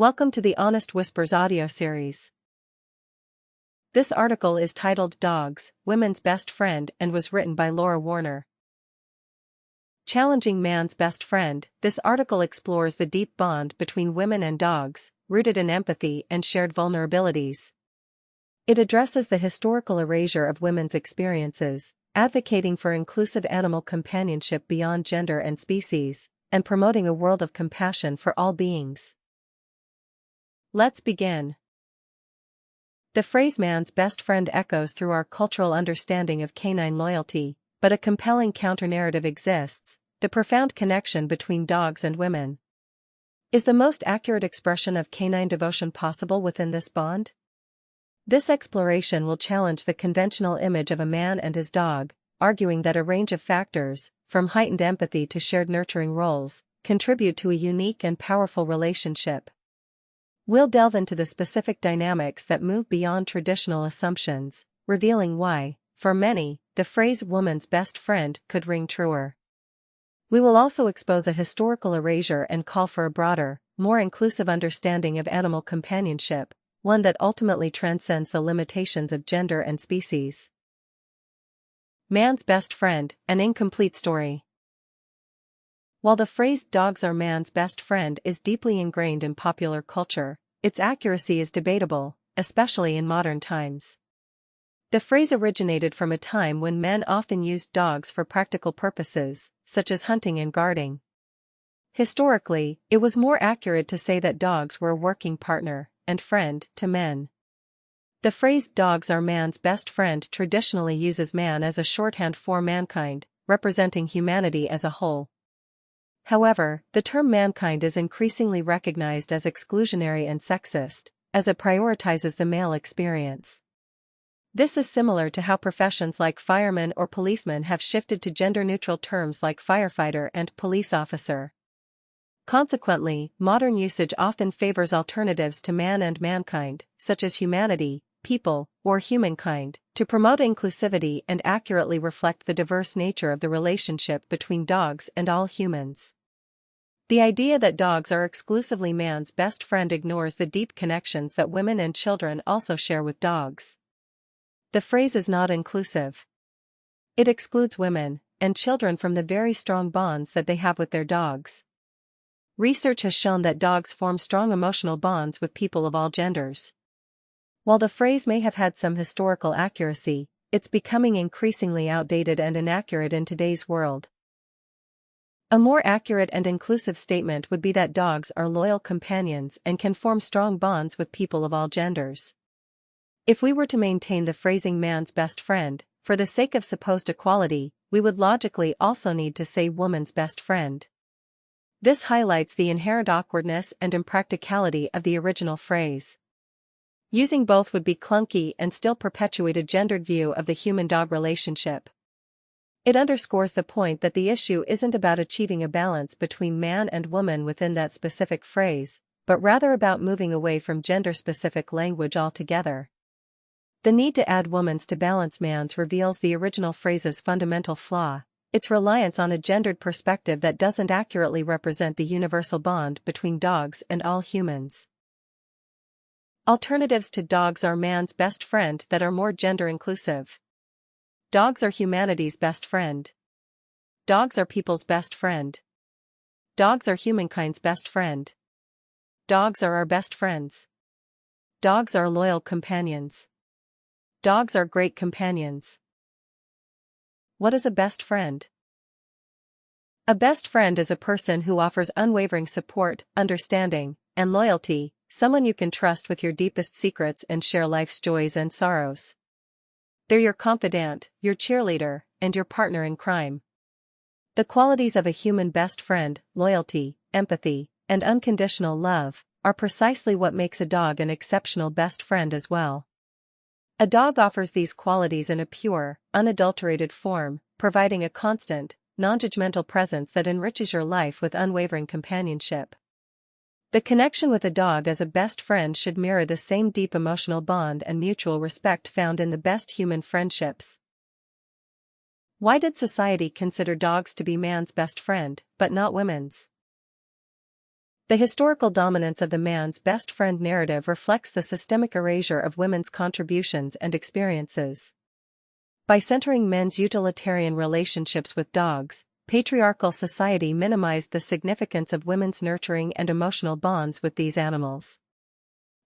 Welcome to the Honest Whispers audio series. This article is titled Dogs, Women's Best Friend and was written by Laura Warner. Challenging Man's Best Friend. This article explores the deep bond between women and dogs, rooted in empathy and shared vulnerabilities. It addresses the historical erasure of women's experiences, advocating for inclusive animal companionship beyond gender and species, and promoting a world of compassion for all beings. Let's begin. The phrase man's best friend echoes through our cultural understanding of canine loyalty, but a compelling counter-narrative exists: the profound connection between dogs and women. Is the most accurate expression of canine devotion possible within this bond? This exploration will challenge the conventional image of a man and his dog, arguing that a range of factors, from heightened empathy to shared nurturing roles, contribute to a unique and powerful relationship. We'll delve into the specific dynamics that move beyond traditional assumptions, revealing why, for many, the phrase woman's best friend could ring truer. We will also expose a historical erasure and call for a broader, more inclusive understanding of animal companionship, one that ultimately transcends the limitations of gender and species. Man's best friend, an incomplete story. While the phrase "dogs are man's best friend" is deeply ingrained in popular culture, its accuracy is debatable, especially in modern times. The phrase originated from a time when men often used dogs for practical purposes, such as hunting and guarding. Historically, it was more accurate to say that dogs were a working partner and friend to men. The phrase "dogs are man's best friend" traditionally uses man as a shorthand for mankind, representing humanity as a whole. However, the term mankind is increasingly recognized as exclusionary and sexist, as it prioritizes the male experience. This is similar to how professions like firemen or policemen have shifted to gender-neutral terms like firefighter and police officer. Consequently, modern usage often favors alternatives to man and mankind, such as humanity, people, or humankind, to promote inclusivity and accurately reflect the diverse nature of the relationship between dogs and all humans. The idea that dogs are exclusively man's best friend ignores the deep connections that women and children also share with dogs. The phrase is not inclusive. It excludes women and children from the very strong bonds that they have with their dogs. Research has shown that dogs form strong emotional bonds with people of all genders. While the phrase may have had some historical accuracy, it's becoming increasingly outdated and inaccurate in today's world. A more accurate and inclusive statement would be that dogs are loyal companions and can form strong bonds with people of all genders. If we were to maintain the phrasing man's best friend, for the sake of supposed equality, we would logically also need to say woman's best friend. This highlights the inherent awkwardness and impracticality of the original phrase. Using both would be clunky and still perpetuate a gendered view of the human-dog relationship. It underscores the point that the issue isn't about achieving a balance between man and woman within that specific phrase, but rather about moving away from gender-specific language altogether. The need to add woman's to balance man's reveals the original phrase's fundamental flaw: its reliance on a gendered perspective that doesn't accurately represent the universal bond between dogs and all humans. Alternatives to dogs are man's best friend that are more gender-inclusive. Dogs are humanity's best friend. Dogs are people's best friend. Dogs are humankind's best friend. Dogs are our best friends. Dogs are loyal companions. Dogs are great companions. What is a best friend? A best friend is a person who offers unwavering support, understanding, and loyalty, someone you can trust with your deepest secrets and share life's joys and sorrows. They're your confidant, your cheerleader, and your partner in crime. The qualities of a human best friend, loyalty, empathy, and unconditional love, are precisely what makes a dog an exceptional best friend as well. A dog offers these qualities in a pure, unadulterated form, providing a constant, non-judgmental presence that enriches your life with unwavering companionship. The connection with a dog as a best friend should mirror the same deep emotional bond and mutual respect found in the best human friendships. Why did society consider dogs to be man's best friend, but not women's? The historical dominance of the man's best friend narrative reflects the systemic erasure of women's contributions and experiences. By centering men's utilitarian relationships with dogs, patriarchal society minimized the significance of women's nurturing and emotional bonds with these animals.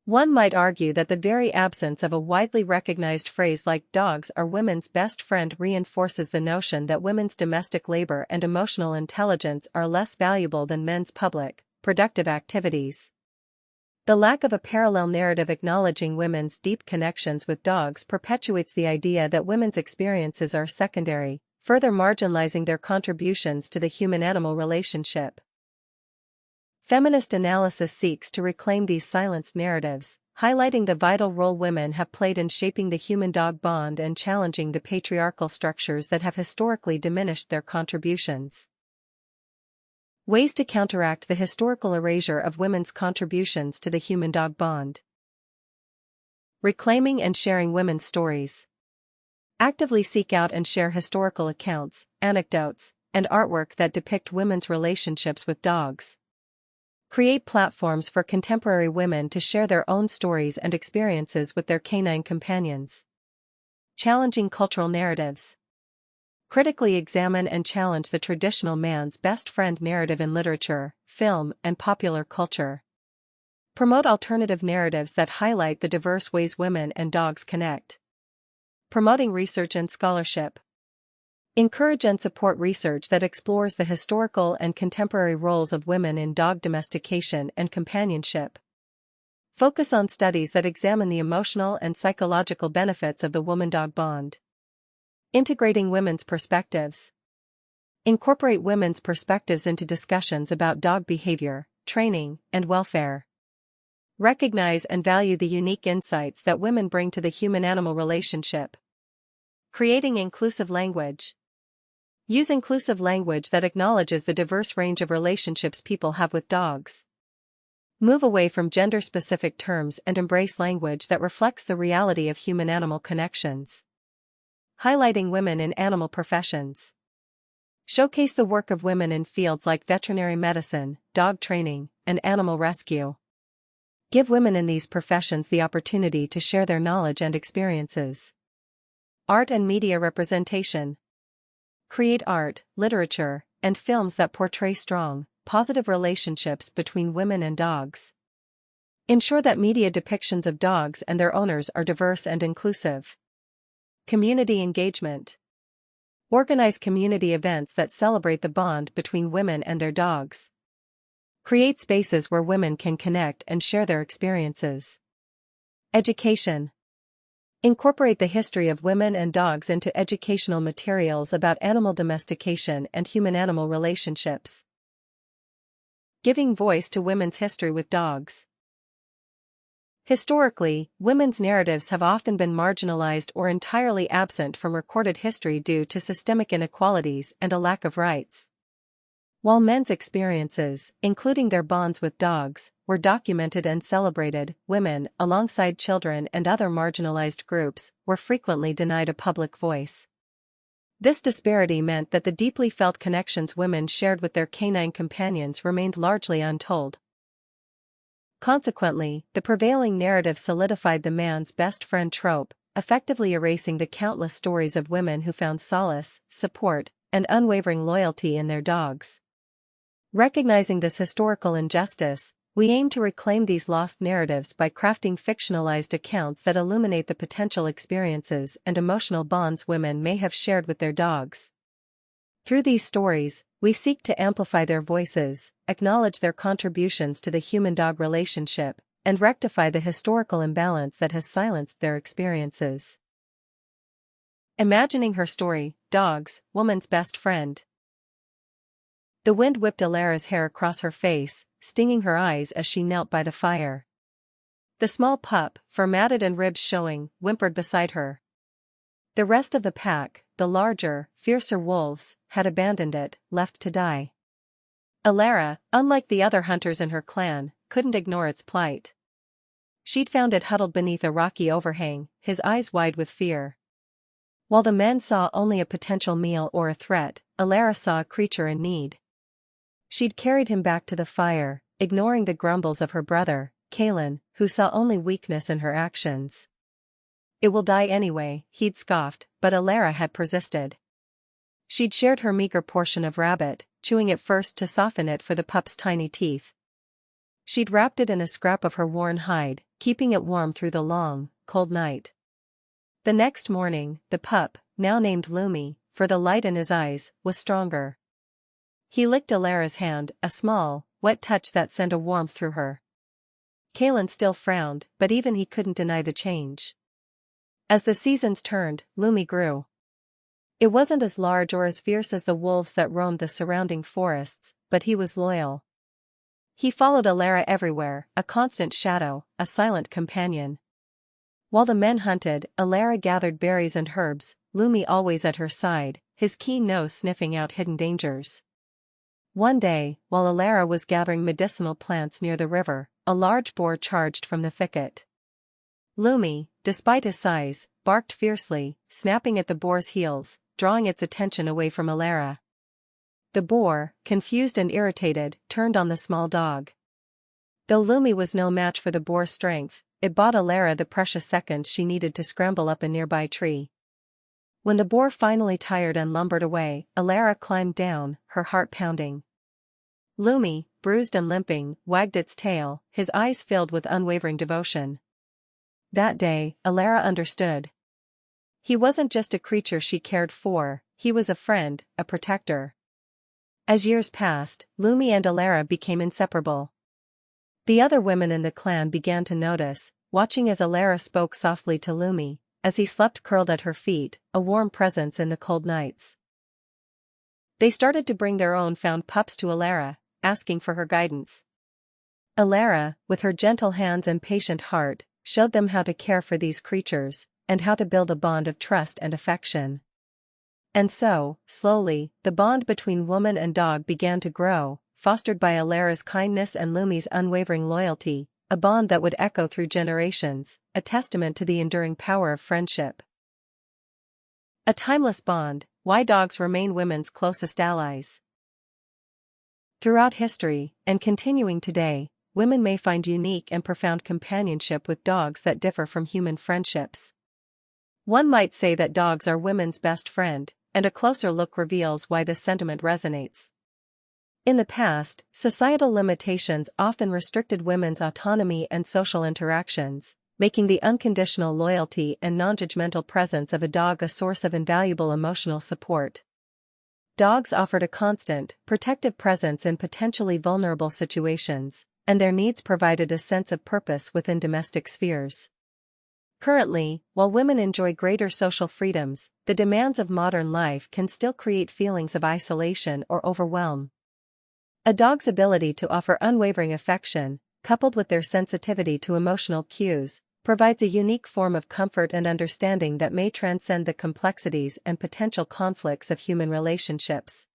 One might argue that the very absence of a widely recognized phrase like dogs are women's best friend reinforces the notion that women's domestic labor and emotional intelligence are less valuable than men's public, productive activities. The lack of a parallel narrative acknowledging women's deep connections with dogs perpetuates the idea that women's experiences are secondary, further marginalizing their contributions to the human-animal relationship. Feminist analysis seeks to reclaim these silenced narratives, highlighting the vital role women have played in shaping the human-dog bond and challenging the patriarchal structures that have historically diminished their contributions. Ways to counteract the historical erasure of women's contributions to the human-dog bond. Reclaiming and sharing women's stories. Actively seek out and share historical accounts, anecdotes, and artwork that depict women's relationships with dogs. Create platforms for contemporary women to share their own stories and experiences with their canine companions. Challenging cultural narratives. Critically examine and challenge the traditional man's best friend narrative in literature, film, and popular culture. Promote alternative narratives that highlight the diverse ways women and dogs connect. Promoting research and scholarship. Encourage and support research that explores the historical and contemporary roles of women in dog domestication and companionship. Focus on studies that examine the emotional and psychological benefits of the woman-dog bond. Integrating women's perspectives. Incorporate women's perspectives into discussions about dog behavior, training, and welfare. Recognize and value the unique insights that women bring to the human-animal relationship. Creating inclusive language. Use inclusive language that acknowledges the diverse range of relationships people have with dogs. Move away from gender-specific terms and embrace language that reflects the reality of human-animal connections. Highlighting women in animal professions. Showcase the work of women in fields like veterinary medicine, dog training, and animal rescue. Give women in these professions the opportunity to share their knowledge and experiences. Art and media representation. Create art, literature, and films that portray strong, positive relationships between women and dogs. Ensure that media depictions of dogs and their owners are diverse and inclusive. Community engagement. Organize community events that celebrate the bond between women and their dogs. Create spaces where women can connect and share their experiences. Education. Incorporate the history of women and dogs into educational materials about animal domestication and human-animal relationships. Giving voice to women's history with dogs. Historically, women's narratives have often been marginalized or entirely absent from recorded history due to systemic inequalities and a lack of rights. While men's experiences, including their bonds with dogs, were documented and celebrated, women, alongside children and other marginalized groups, were frequently denied a public voice. This disparity meant that the deeply felt connections women shared with their canine companions remained largely untold. Consequently, the prevailing narrative solidified the man's best friend trope, effectively erasing the countless stories of women who found solace, support, and unwavering loyalty in their dogs. Recognizing this historical injustice, we aim to reclaim these lost narratives by crafting fictionalized accounts that illuminate the potential experiences and emotional bonds women may have shared with their dogs. Through these stories, we seek to amplify their voices, acknowledge their contributions to the human-dog relationship, and rectify the historical imbalance that has silenced their experiences. Imagining her story, Dogs, Woman's Best Friend. The wind whipped Alara's hair across her face, stinging her eyes as she knelt by the fire. The small pup, fur matted and ribs showing, whimpered beside her. The rest of the pack, the larger, fiercer wolves, had abandoned it, left to die. Alara, unlike the other hunters in her clan, couldn't ignore its plight. She'd found it huddled beneath a rocky overhang, his eyes wide with fear. While the men saw only a potential meal or a threat, Alara saw a creature in need. She'd carried him back to the fire, ignoring the grumbles of her brother, Kalen, who saw only weakness in her actions. "It will die anyway," he'd scoffed, but Alara had persisted. She'd shared her meager portion of rabbit, chewing it first to soften it for the pup's tiny teeth. She'd wrapped it in a scrap of her worn hide, keeping it warm through the long, cold night. The next morning, the pup, now named Lumi, for the light in his eyes, was stronger. He licked Alara's hand, a small, wet touch that sent a warmth through her. Kalen still frowned, but even he couldn't deny the change. As the seasons turned, Lumi grew. It wasn't as large or as fierce as the wolves that roamed the surrounding forests, but he was loyal. He followed Alara everywhere, a constant shadow, a silent companion. While the men hunted, Alara gathered berries and herbs, Lumi always at her side, his keen nose sniffing out hidden dangers. One day, while Alara was gathering medicinal plants near the river, a large boar charged from the thicket. Lumi, despite his size, barked fiercely, snapping at the boar's heels, drawing its attention away from Alara. The boar, confused and irritated, turned on the small dog. Though Lumi was no match for the boar's strength, it bought Alara the precious seconds she needed to scramble up a nearby tree. When the boar finally tired and lumbered away, Alara climbed down, her heart pounding. Lumi, bruised and limping, wagged its tail, his eyes filled with unwavering devotion. That day, Alara understood. He wasn't just a creature she cared for, he was a friend, a protector. As years passed, Lumi and Alara became inseparable. The other women in the clan began to notice, watching as Alara spoke softly to Lumi, as he slept curled at her feet, a warm presence in the cold nights. They started to bring their own found pups to Alara, asking for her guidance. Alara, with her gentle hands and patient heart, showed them how to care for these creatures, and how to build a bond of trust and affection. And so, slowly, the bond between woman and dog began to grow, fostered by Alara's kindness and Lumi's unwavering loyalty, a bond that would echo through generations, a testament to the enduring power of friendship. A timeless bond, why dogs remain women's closest allies. Throughout history, and continuing today, women may find unique and profound companionship with dogs that differ from human friendships. One might say that dogs are women's best friend, and a closer look reveals why this sentiment resonates. In the past, societal limitations often restricted women's autonomy and social interactions, making the unconditional loyalty and non-judgmental presence of a dog a source of invaluable emotional support. Dogs offered a constant, protective presence in potentially vulnerable situations, and their needs provided a sense of purpose within domestic spheres. Currently, while women enjoy greater social freedoms, the demands of modern life can still create feelings of isolation or overwhelm. A dog's ability to offer unwavering affection, coupled with their sensitivity to emotional cues, provides a unique form of comfort and understanding that may transcend the complexities and potential conflicts of human relationships.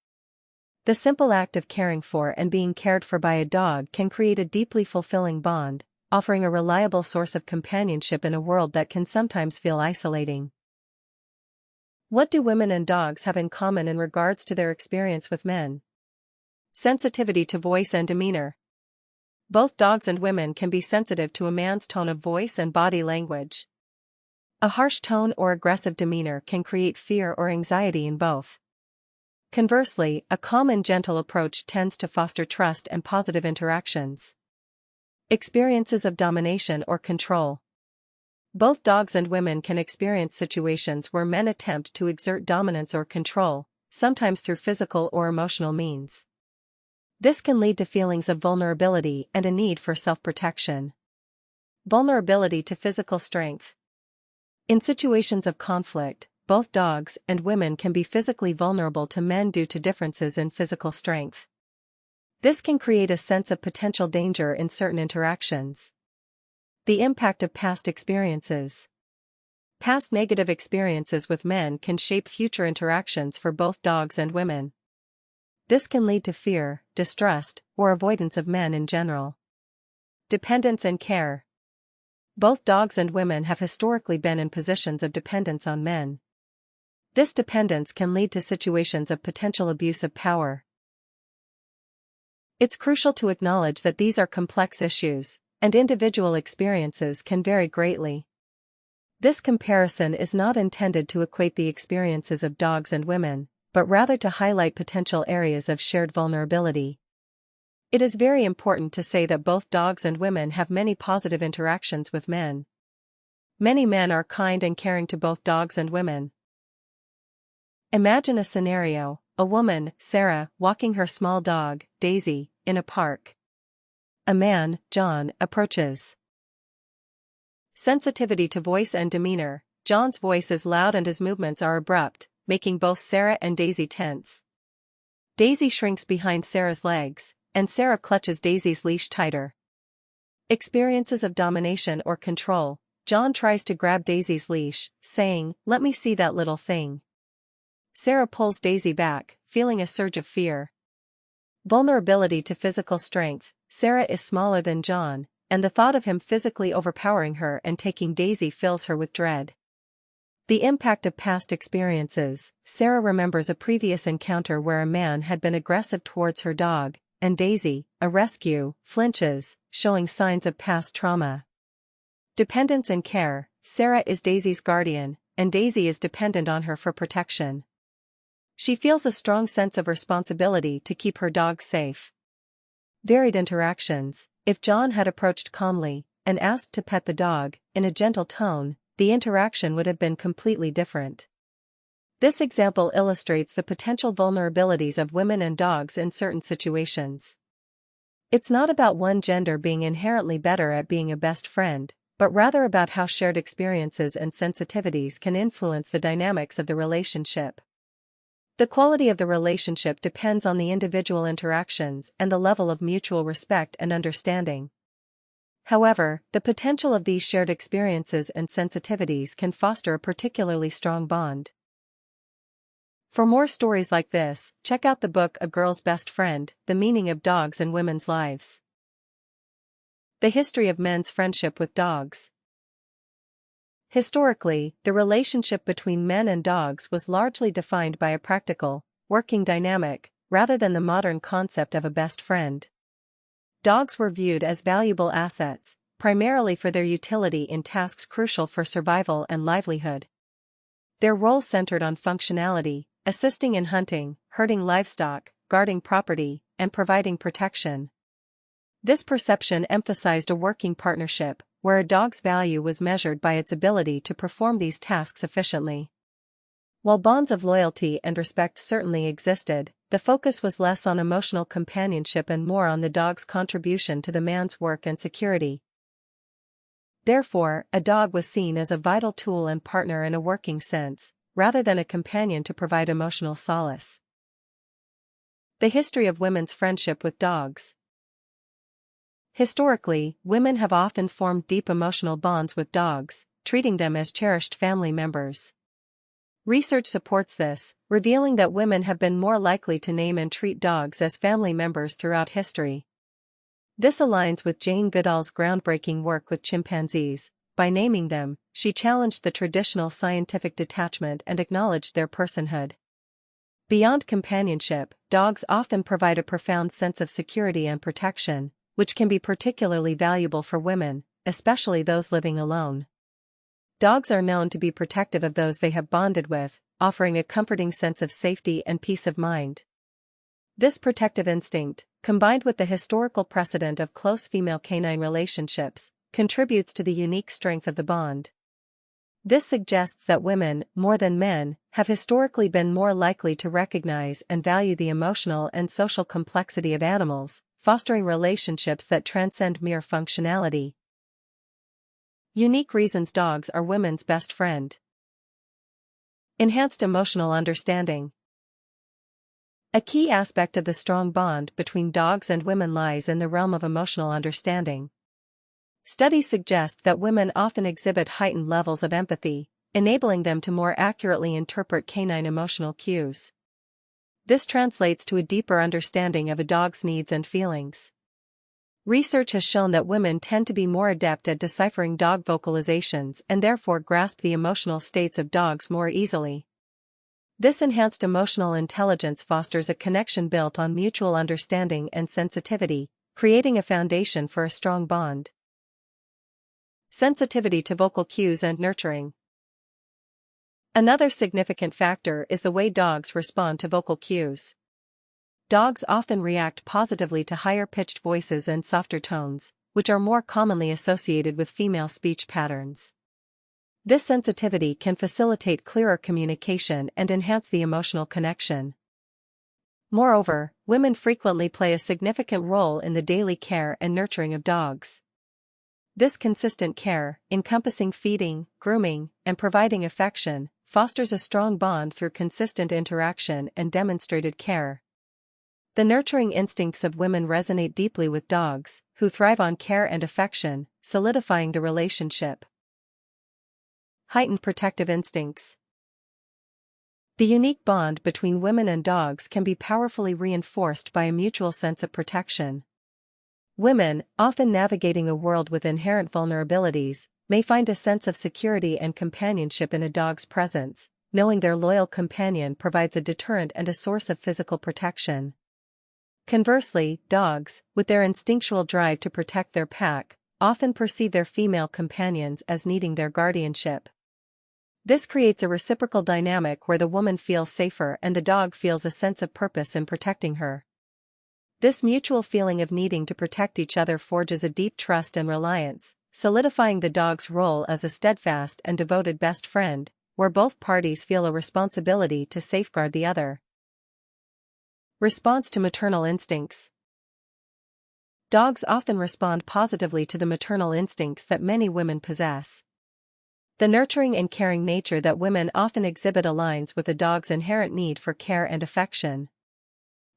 The simple act of caring for and being cared for by a dog can create a deeply fulfilling bond, offering a reliable source of companionship in a world that can sometimes feel isolating. What do women and dogs have in common in regards to their experience with men? Sensitivity to voice and demeanor. Both dogs and women can be sensitive to a man's tone of voice and body language. A harsh tone or aggressive demeanor can create fear or anxiety in both. Conversely, a calm and gentle approach tends to foster trust and positive interactions. Experiences of domination or control. Both dogs and women can experience situations where men attempt to exert dominance or control, sometimes through physical or emotional means. This can lead to feelings of vulnerability and a need for self-protection. Vulnerability to physical strength. In situations of conflict, both dogs and women can be physically vulnerable to men due to differences in physical strength. This can create a sense of potential danger in certain interactions. The impact of past experiences. Past negative experiences with men can shape future interactions for both dogs and women. This can lead to fear, distrust, or avoidance of men in general. Dependence and care. Both dogs and women have historically been in positions of dependence on men. This dependence can lead to situations of potential abuse of power. It's crucial to acknowledge that these are complex issues, and individual experiences can vary greatly. This comparison is not intended to equate the experiences of dogs and women, but rather to highlight potential areas of shared vulnerability. It is very important to say that both dogs and women have many positive interactions with men. Many men are kind and caring to both dogs and women. Imagine a scenario: a woman, Sarah, walking her small dog, Daisy, in a park. A man, John, approaches. Sensitivity to voice and demeanor: John's voice is loud and his movements are abrupt, making both Sarah and Daisy tense. Daisy shrinks behind Sarah's legs, and Sarah clutches Daisy's leash tighter. Experiences of domination or control: John tries to grab Daisy's leash, saying, "Let me see that little thing." Sarah pulls Daisy back, feeling a surge of fear. Vulnerability to physical strength: Sarah is smaller than John, and the thought of him physically overpowering her and taking Daisy fills her with dread. The impact of past experiences: Sarah remembers a previous encounter where a man had been aggressive towards her dog, and Daisy, a rescue, flinches, showing signs of past trauma. Dependence and care: Sarah is Daisy's guardian, and Daisy is dependent on her for protection. She feels a strong sense of responsibility to keep her dog safe. Varied interactions: if John had approached calmly and asked to pet the dog, in a gentle tone, the interaction would have been completely different. This example illustrates the potential vulnerabilities of women and dogs in certain situations. It's not about one gender being inherently better at being a best friend, but rather about how shared experiences and sensitivities can influence the dynamics of the relationship. The quality of the relationship depends on the individual interactions and the level of mutual respect and understanding. However, the potential of these shared experiences and sensitivities can foster a particularly strong bond. For more stories like this, check out the book A Girl's Best Friend: The Meaning of Dogs in Women's Lives. The history of men's friendship with dogs. Historically, the relationship between men and dogs was largely defined by a practical, working dynamic, rather than the modern concept of a best friend. Dogs were viewed as valuable assets, primarily for their utility in tasks crucial for survival and livelihood. Their role centered on functionality, assisting in hunting, herding livestock, guarding property, and providing protection. This perception emphasized a working partnership, where a dog's value was measured by its ability to perform these tasks efficiently. While bonds of loyalty and respect certainly existed, the focus was less on emotional companionship and more on the dog's contribution to the man's work and security. Therefore, a dog was seen as a vital tool and partner in a working sense, rather than a companion to provide emotional solace. The history of women's friendship with dogs. Historically, women have often formed deep emotional bonds with dogs, treating them as cherished family members. Research supports this, revealing that women have been more likely to name and treat dogs as family members throughout history. This aligns with Jane Goodall's groundbreaking work with chimpanzees. By naming them, she challenged the traditional scientific detachment and acknowledged their personhood. Beyond companionship, dogs often provide a profound sense of security and protection, which can be particularly valuable for women, especially those living alone. Dogs are known to be protective of those they have bonded with, offering a comforting sense of safety and peace of mind. This protective instinct, combined with the historical precedent of close female canine relationships, contributes to the unique strength of the bond. This suggests that women, more than men, have historically been more likely to recognize and value the emotional and social complexity of animals, fostering relationships that transcend mere functionality. Unique reasons dogs are women's best friend. Enhanced emotional understanding. A key aspect of the strong bond between dogs and women lies in the realm of emotional understanding. Studies suggest that women often exhibit heightened levels of empathy, enabling them to more accurately interpret canine emotional cues. This translates to a deeper understanding of a dog's needs and feelings. Research has shown that women tend to be more adept at deciphering dog vocalizations and therefore grasp the emotional states of dogs more easily. This enhanced emotional intelligence fosters a connection built on mutual understanding and sensitivity, creating a foundation for a strong bond. Sensitivity to vocal cues and nurturing. Another significant factor is the way dogs respond to vocal cues. Dogs often react positively to higher-pitched voices and softer tones, which are more commonly associated with female speech patterns. This sensitivity can facilitate clearer communication and enhance the emotional connection. Moreover, women frequently play a significant role in the daily care and nurturing of dogs. This consistent care, encompassing feeding, grooming, and providing affection, fosters a strong bond through consistent interaction and demonstrated care. The nurturing instincts of women resonate deeply with dogs, who thrive on care and affection, solidifying the relationship. Heightened protective instincts. The unique bond between women and dogs can be powerfully reinforced by a mutual sense of protection. Women, often navigating a world with inherent vulnerabilities, may find a sense of security and companionship in a dog's presence, knowing their loyal companion provides a deterrent and a source of physical protection. Conversely, dogs, with their instinctual drive to protect their pack, often perceive their female companions as needing their guardianship. This creates a reciprocal dynamic where the woman feels safer and the dog feels a sense of purpose in protecting her. This mutual feeling of needing to protect each other forges a deep trust and reliance, solidifying the dog's role as a steadfast and devoted best friend, where both parties feel a responsibility to safeguard the other. Response to maternal instincts. Dogs often respond positively to the maternal instincts that many women possess. The nurturing and caring nature that women often exhibit aligns with a dog's inherent need for care and affection.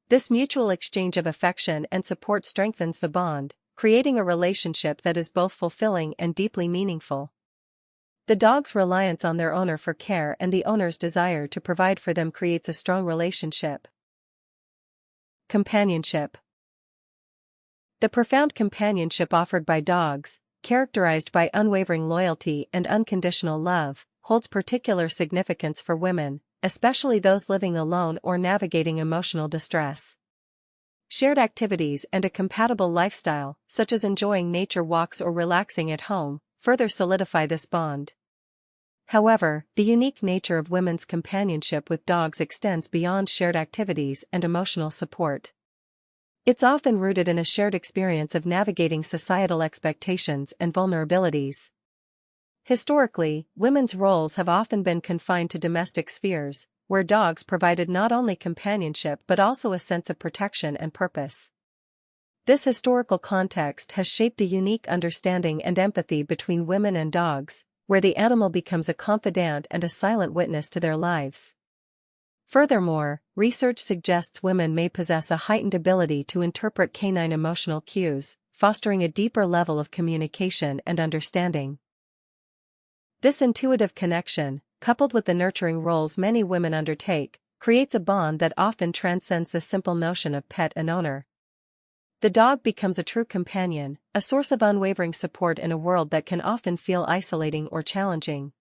This mutual exchange of affection and support strengthens the bond, creating a relationship that is both fulfilling and deeply meaningful. The dog's reliance on their owner for care and the owner's desire to provide for them creates a strong relationship. Companionship. The profound companionship offered by dogs, characterized by unwavering loyalty and unconditional love, holds particular significance for women, especially those living alone or navigating emotional distress. Shared activities and a compatible lifestyle, such as enjoying nature walks or relaxing at home, further solidify this bond. However, the unique nature of women's companionship with dogs extends beyond shared activities and emotional support. It's often rooted in a shared experience of navigating societal expectations and vulnerabilities. Historically, women's roles have often been confined to domestic spheres, where dogs provided not only companionship but also a sense of protection and purpose. This historical context has shaped a unique understanding and empathy between women and dogs, where the animal becomes a confidant and a silent witness to their lives. Furthermore, research suggests women may possess a heightened ability to interpret canine emotional cues, fostering a deeper level of communication and understanding. This intuitive connection, coupled with the nurturing roles many women undertake, creates a bond that often transcends the simple notion of pet and owner. The dog becomes a true companion, a source of unwavering support in a world that can often feel isolating or challenging.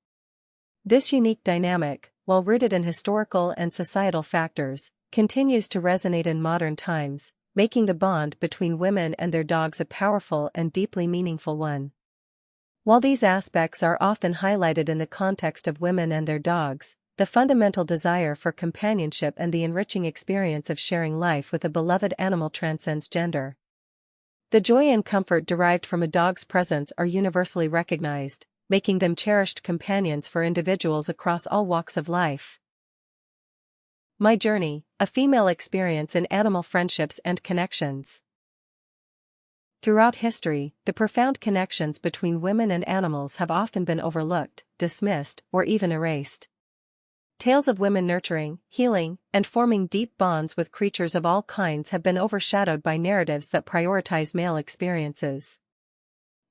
This unique dynamic, while rooted in historical and societal factors, continues to resonate in modern times, making the bond between women and their dogs a powerful and deeply meaningful one. While these aspects are often highlighted in the context of women and their dogs, the fundamental desire for companionship and the enriching experience of sharing life with a beloved animal transcends gender. The joy and comfort derived from a dog's presence are universally recognized, making them cherished companions for individuals across all walks of life. My Journey, a female experience in animal friendships and connections. Throughout history, the profound connections between women and animals have often been overlooked, dismissed, or even erased. Tales of women nurturing, healing, and forming deep bonds with creatures of all kinds have been overshadowed by narratives that prioritize male experiences.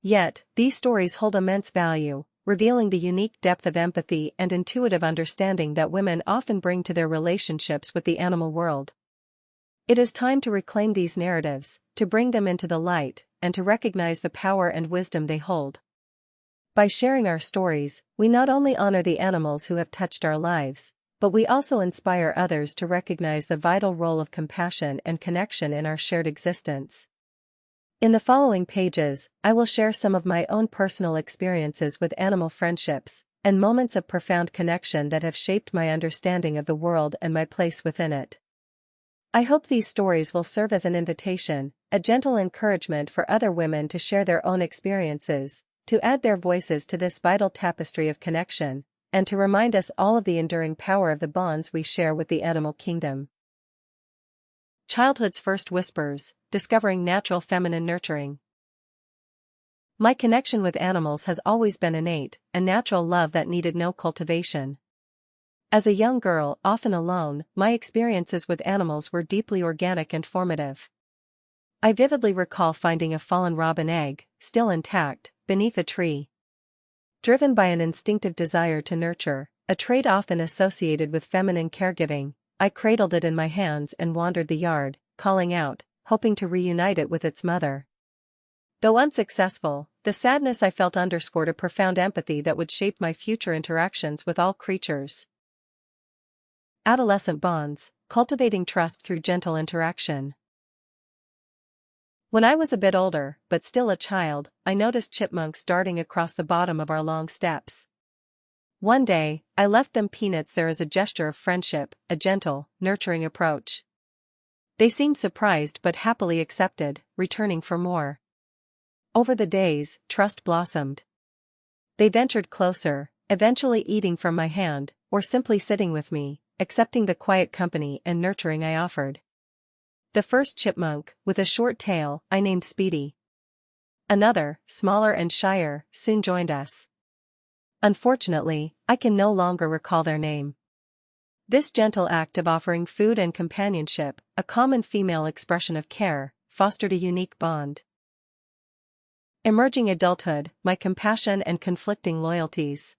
Yet, these stories hold immense value, revealing the unique depth of empathy and intuitive understanding that women often bring to their relationships with the animal world. It is time to reclaim these narratives, to bring them into the light, and to recognize the power and wisdom they hold. By sharing our stories, we not only honor the animals who have touched our lives, but we also inspire others to recognize the vital role of compassion and connection in our shared existence. In the following pages, I will share some of my own personal experiences with animal friendships and moments of profound connection that have shaped my understanding of the world and my place within it. I hope these stories will serve as an invitation, a gentle encouragement for other women to share their own experiences, to add their voices to this vital tapestry of connection, and to remind us all of the enduring power of the bonds we share with the animal kingdom. Childhood's first whispers, discovering natural feminine nurturing. My connection with animals has always been innate, a natural love that needed no cultivation. As a young girl, often alone, my experiences with animals were deeply organic and formative. I vividly recall finding a fallen robin egg, still intact, beneath a tree. Driven by an instinctive desire to nurture, a trait often associated with feminine caregiving, I cradled it in my hands and wandered the yard, calling out, hoping to reunite it with its mother. Though unsuccessful, the sadness I felt underscored a profound empathy that would shape my future interactions with all creatures. Adolescent bonds, cultivating trust through gentle interaction. When I was a bit older, but still a child, I noticed chipmunks darting across the bottom of our long steps. One day, I left them peanuts there as a gesture of friendship, a gentle, nurturing approach. They seemed surprised but happily accepted, returning for more. Over the days, trust blossomed. They ventured closer, eventually eating from my hand, or simply sitting with me, accepting the quiet company and nurturing I offered. The first chipmunk, with a short tail, I named Speedy. Another, smaller and shyer, soon joined us. Unfortunately, I can no longer recall their name. This gentle act of offering food and companionship, a common female expression of care, fostered a unique bond. Emerging adulthood, my compassion and conflicting loyalties.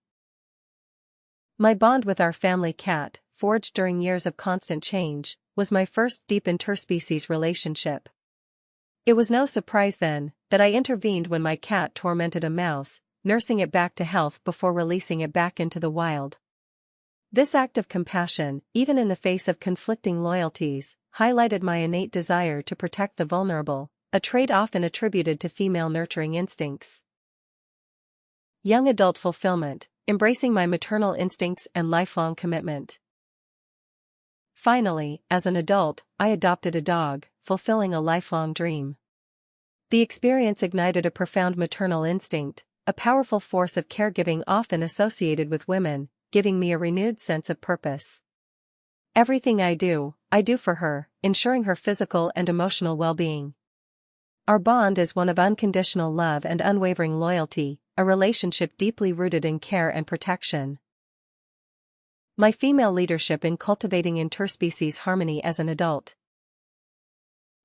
My bond with our family cat, forged during years of constant change, was my first deep interspecies relationship. It was no surprise then, that I intervened when my cat tormented a mouse, nursing it back to health before releasing it back into the wild. This act of compassion, even in the face of conflicting loyalties, highlighted my innate desire to protect the vulnerable, a trait often attributed to female nurturing instincts. Young adult fulfillment, embracing my maternal instincts and lifelong commitment. Finally, as an adult, I adopted a dog, fulfilling a lifelong dream. The experience ignited a profound maternal instinct, a powerful force of caregiving often associated with women, giving me a renewed sense of purpose. Everything I do for her, ensuring her physical and emotional well-being. Our bond is one of unconditional love and unwavering loyalty, a relationship deeply rooted in care and protection. My female leadership in cultivating interspecies harmony as an adult.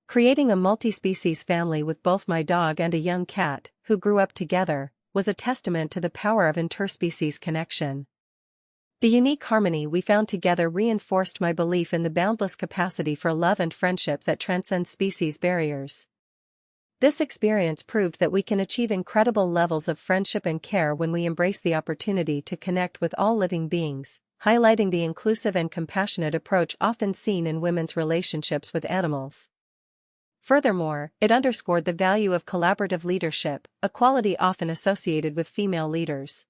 Creating a multi-species family with both my dog and a young cat, who grew up together, was a testament to the power of interspecies connection. The unique harmony we found together reinforced my belief in the boundless capacity for love and friendship that transcends species barriers. This experience proved that we can achieve incredible levels of friendship and care when we embrace the opportunity to connect with all living beings, highlighting the inclusive and compassionate approach often seen in women's relationships with animals. Furthermore, it underscored the value of collaborative leadership, a quality often associated with female leaders.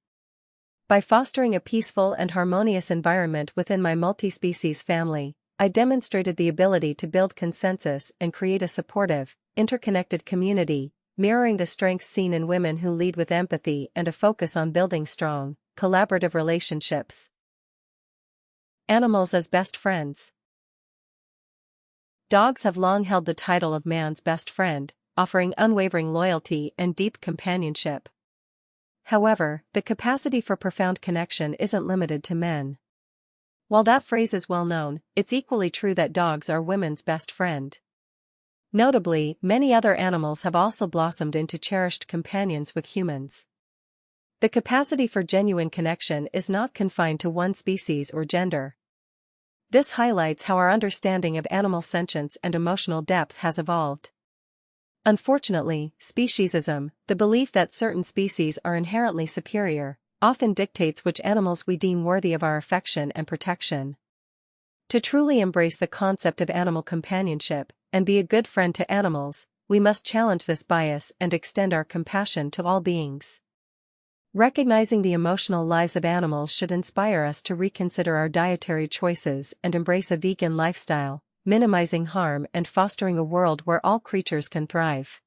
By fostering a peaceful and harmonious environment within my multi-species family, I demonstrated the ability to build consensus and create a supportive, interconnected community, mirroring the strengths seen in women who lead with empathy and a focus on building strong, collaborative relationships. Animals as best friends. Dogs have long held the title of man's best friend, offering unwavering loyalty and deep companionship. However, the capacity for profound connection isn't limited to men. While that phrase is well known, it's equally true that dogs are women's best friend. Notably, many other animals have also blossomed into cherished companions with humans. The capacity for genuine connection is not confined to one species or gender. This highlights how our understanding of animal sentience and emotional depth has evolved. Unfortunately, speciesism, the belief that certain species are inherently superior, often dictates which animals we deem worthy of our affection and protection. To truly embrace the concept of animal companionship and be a good friend to animals, we must challenge this bias and extend our compassion to all beings. Recognizing the emotional lives of animals should inspire us to reconsider our dietary choices and embrace a vegan lifestyle, minimizing harm and fostering a world where all creatures can thrive.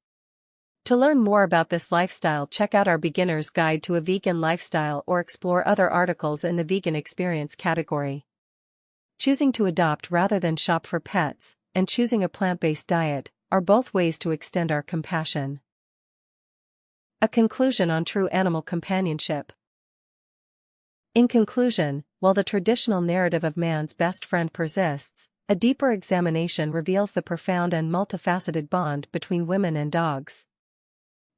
To learn more about this lifestyle, check out our Beginner's Guide to a Vegan Lifestyle or explore other articles in the vegan experience category. Choosing to adopt rather than shop for pets, and choosing a plant-based diet, are both ways to extend our compassion. A conclusion on true animal companionship. In conclusion, while the traditional narrative of man's best friend persists, a deeper examination reveals the profound and multifaceted bond between women and dogs.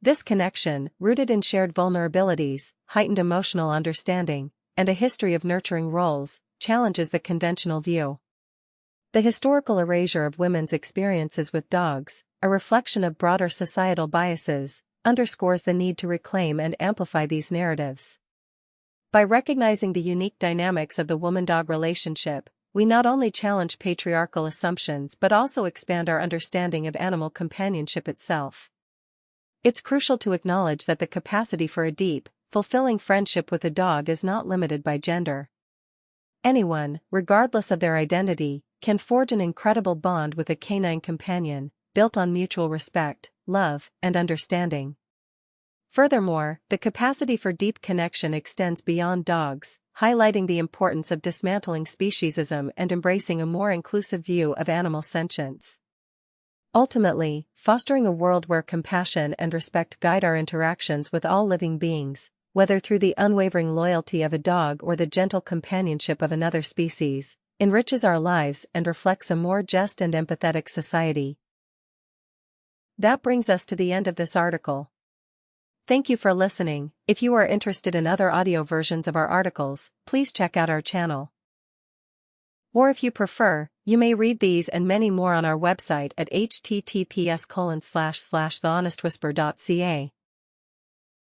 This connection, rooted in shared vulnerabilities, heightened emotional understanding, and a history of nurturing roles, challenges the conventional view. The historical erasure of women's experiences with dogs, a reflection of broader societal biases, underscores the need to reclaim and amplify these narratives. By recognizing the unique dynamics of the woman-dog relationship, we not only challenge patriarchal assumptions but also expand our understanding of animal companionship itself. It's crucial to acknowledge that the capacity for a deep, fulfilling friendship with a dog is not limited by gender. Anyone, regardless of their identity, can forge an incredible bond with a canine companion, built on mutual respect, love, and understanding. Furthermore, the capacity for deep connection extends beyond dogs, highlighting the importance of dismantling speciesism and embracing a more inclusive view of animal sentience. Ultimately, fostering a world where compassion and respect guide our interactions with all living beings, whether through the unwavering loyalty of a dog or the gentle companionship of another species, enriches our lives and reflects a more just and empathetic society. That brings us to the end of this article. Thank you for listening. If you are interested in other audio versions of our articles, please check out our channel. Or if you prefer, you may read these and many more on our website at https://thehonestwhisper.ca.